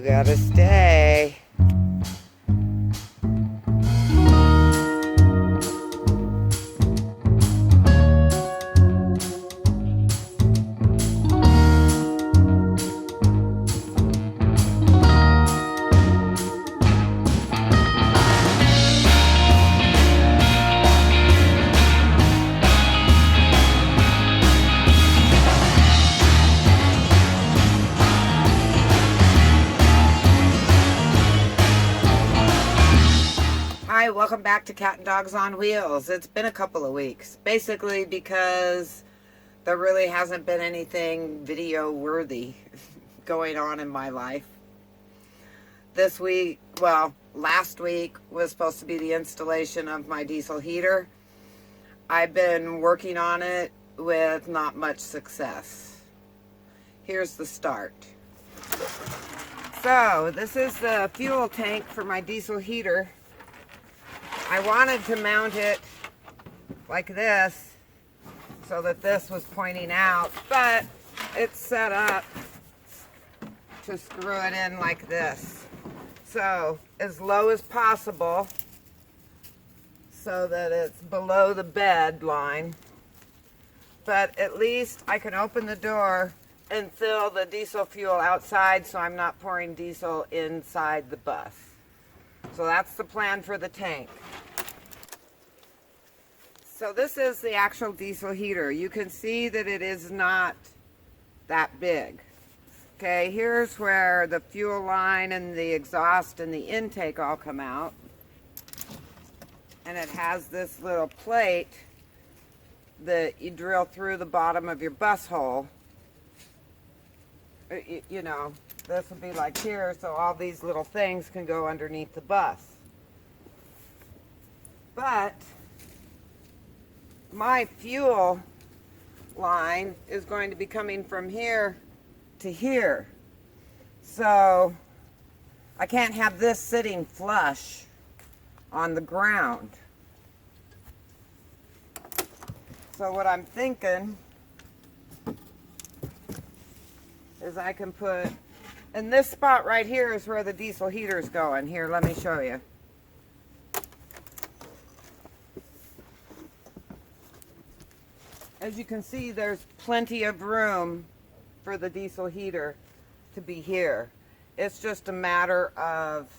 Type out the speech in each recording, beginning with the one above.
gotta stay. Hi, welcome back to Cat and Dogs on Wheels. It's been a couple of weeks, basically because there really hasn't been anything video worthy going on in my life. This week, well, last week was supposed to be the installation of my diesel heater. I've been working on it with not much success. Here's the start. So, this is the fuel tank for my diesel heater. I wanted to mount it like this so that this was pointing out, but it's set up to screw it in like this. So as low as possible so that it's below the bed line, but at least I can open the door and fill the diesel fuel outside so I'm not pouring diesel inside the bus. So that's the plan for the tank. So this is the actual diesel heater. You can see that it is not that big. Okay, here's where the fuel line and the exhaust and the intake all come out. And it has this little plate that you drill through the bottom of your bus hole. You know, this would be like here, so all these little things can go underneath the bus. But my fuel line is going to be coming from here to here. So I can't have this sitting flush on the ground. So what I'm thinking is I can put, and this spot right here is where the diesel heater is going. Here, let me show you. As you can see, there's plenty of room for the diesel heater to be here. It's just a matter of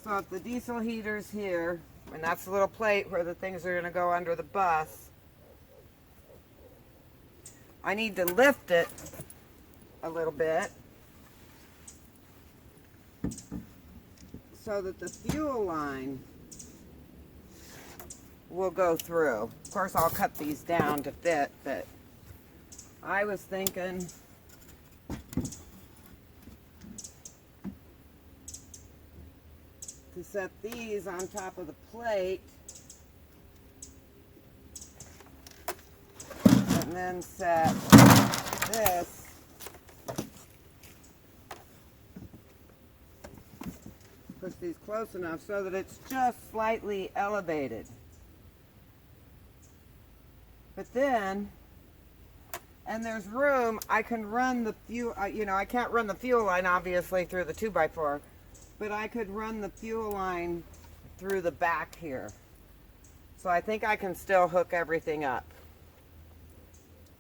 so if the diesel heater's here, and that's the little plate where the things are going to go under the bus, I need to lift it a little bit so that the fuel line will go through. Of course, I'll cut these down to fit, but I was thinking to set these on top of the plate and then set this push these close enough so that it's just slightly elevated. But then, and there's room, I can run the fuel, you know, I can't run the fuel line obviously through the 2x4, but I could run the fuel line through the back here. So I think I can still hook everything up.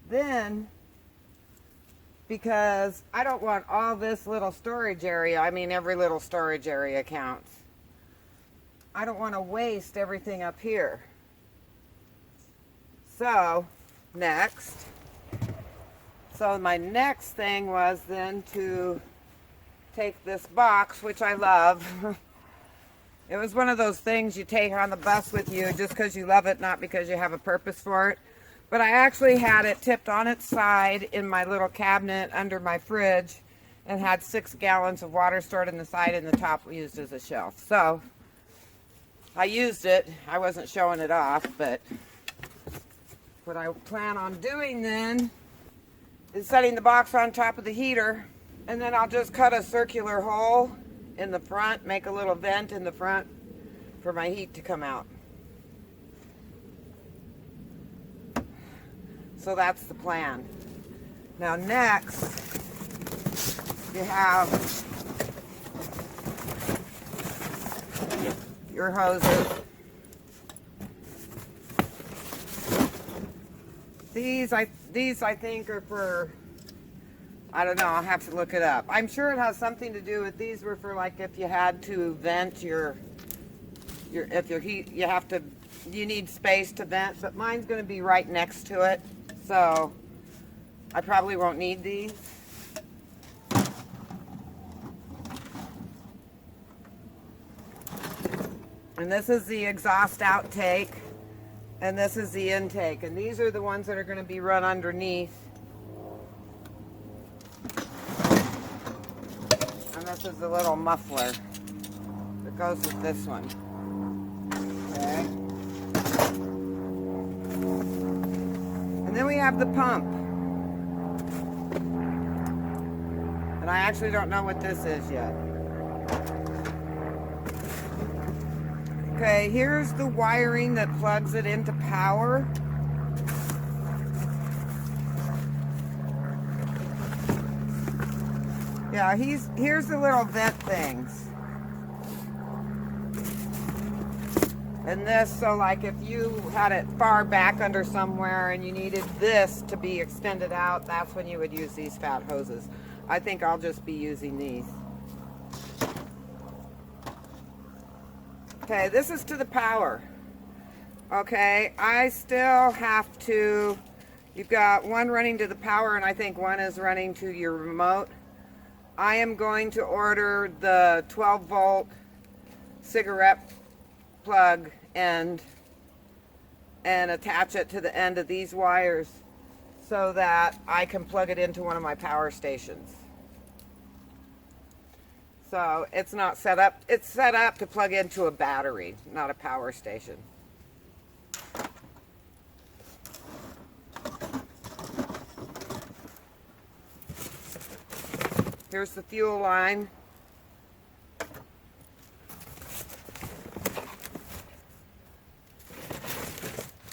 Then, because I don't want all this little storage area, I mean every little storage area counts. I don't want to waste everything up here. So, my next thing was then to take this box, which I love. It was one of those things you take on the bus with you just because you love it, not because you have a purpose for it. But I actually had it tipped on its side in my little cabinet under my fridge and had 6 gallons of water stored in the side, and the top used as a shelf. So, I used it. I wasn't showing it off, but what I plan on doing then is setting the box on top of the heater, and then I'll just cut a circular hole in the front, make a little vent in the front for my heat to come out. So that's the plan. Now next, you have your hoses. These I think are for, I don't know, I'll have to look it up. I'm sure it has something to do with, these were for like if you had to vent if your heat, you need space to vent, but mine's going to be right next to it, so I probably won't need these. And this is the exhaust outtake, and this is the intake, and these are the ones that are going to be run underneath. And this is the little muffler that goes with this one. Okay. And then we have the pump. And I actually don't know what this is yet. Okay, here's the wiring that plugs it into power. Yeah, here's the little vent things. And this, so like if you had it far back under somewhere and you needed this to be extended out, that's when you would use these fat hoses. I think I'll just be using these. Okay, this is to the power. Okay, I still have to, you've got one running to the power and I think one is running to your remote. I am going to order the 12 volt cigarette plug end and attach it to the end of these wires so that I can plug it into one of my power stations. So it's not set up, it's set up to plug into a battery, not a power station. Here's the fuel line.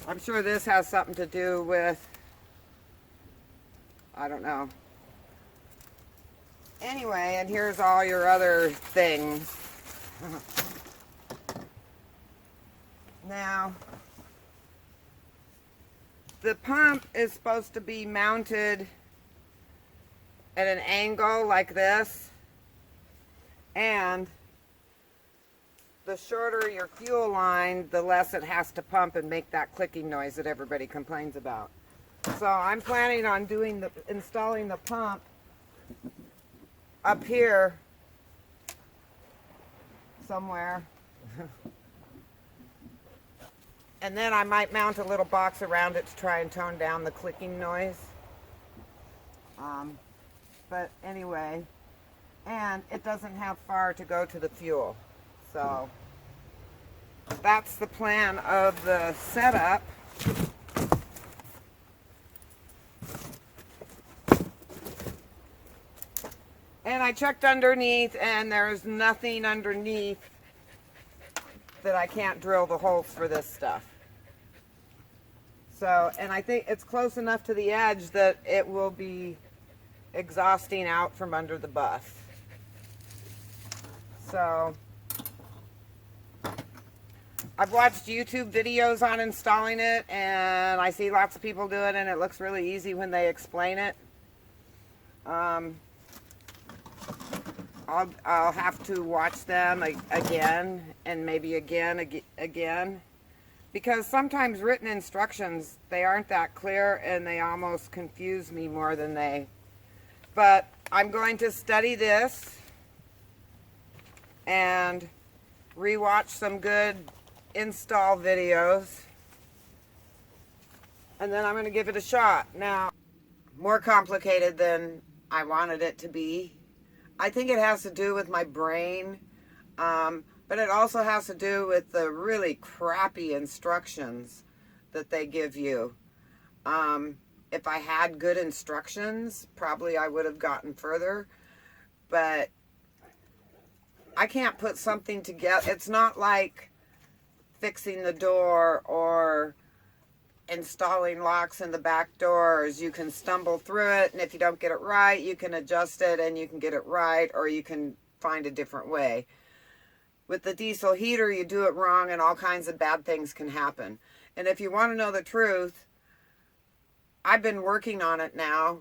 I'm sure this has something to do with, I don't know. Anyway, and here's all your other things. Now, the pump is supposed to be mounted at an angle like this, and the shorter your fuel line, the less it has to pump and make that clicking noise that everybody complains about. So I'm planning on installing the pump up here somewhere. And then I might mount a little box around it to try and tone down the clicking noise. But anyway, and it doesn't have far to go to the fuel. So that's the plan of the setup. And I checked underneath and there's nothing underneath that I can't drill the holes for this stuff. So, and I think it's close enough to the edge that it will be exhausting out from under the bus. So I've watched YouTube videos on installing it and I see lots of people do it and it looks really easy when they explain it. I'll have to watch them again and maybe again because sometimes written instructions, they aren't that clear and they almost confuse me more than they. But I'm going to study this and rewatch some good install videos, and then I'm going to give it a shot. Now, more complicated than I wanted it to be. I think it has to do with my brain, but it also has to do with the really crappy instructions that they give you. If I had good instructions, probably I would have gotten further, but I can't put something together. It's not like fixing the door or installing locks in the back doors. You can stumble through it, and if you don't get it right, you can adjust it and you can get it right, or you can find a different way. With the diesel heater, you do it wrong and all kinds of bad things can happen. And if you want to know the truth, I've been working on it now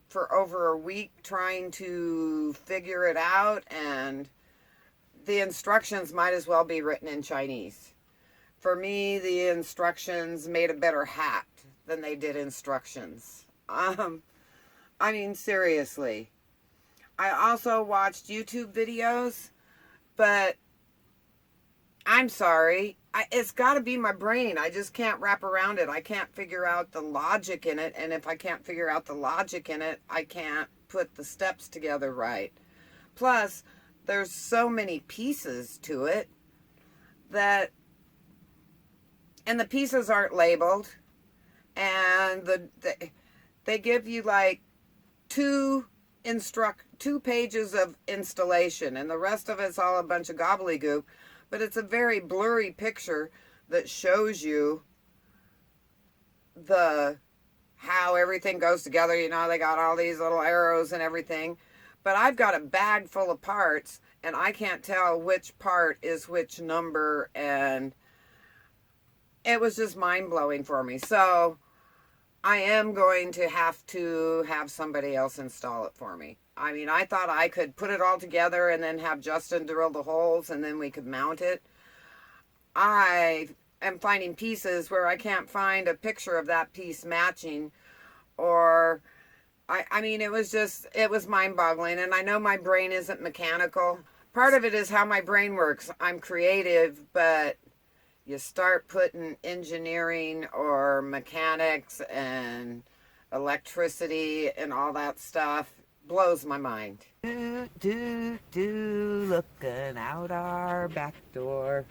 for over a week trying to figure it out, and the instructions might as well be written in Chinese. For me, the instructions made a better hat than they did instructions. I mean, seriously. I also watched YouTube videos, but I'm sorry. It's got to be my brain. I just can't wrap around it. I can't figure out the logic in it. And if I can't figure out the logic in it, I can't put the steps together right. Plus, there's so many pieces to it that, and the pieces aren't labeled. And they give you like two pages of installation, and the rest of it's all a bunch of gobbledygook. But it's a very blurry picture that shows you how everything goes together. You know, they got all these little arrows and everything. But I've got a bag full of parts, and I can't tell which part is which number, and it was just mind-blowing for me. So I am going to have somebody else install it for me. I mean, I thought I could put it all together and then have Justin drill the holes and then we could mount it. I am finding pieces where I can't find a picture of that piece matching, or I mean, it was mind-boggling. And I know my brain isn't mechanical. Part of it is how my brain works. I'm creative, but you start putting engineering or mechanics and electricity and all that stuff, blows my mind. Looking out our back door.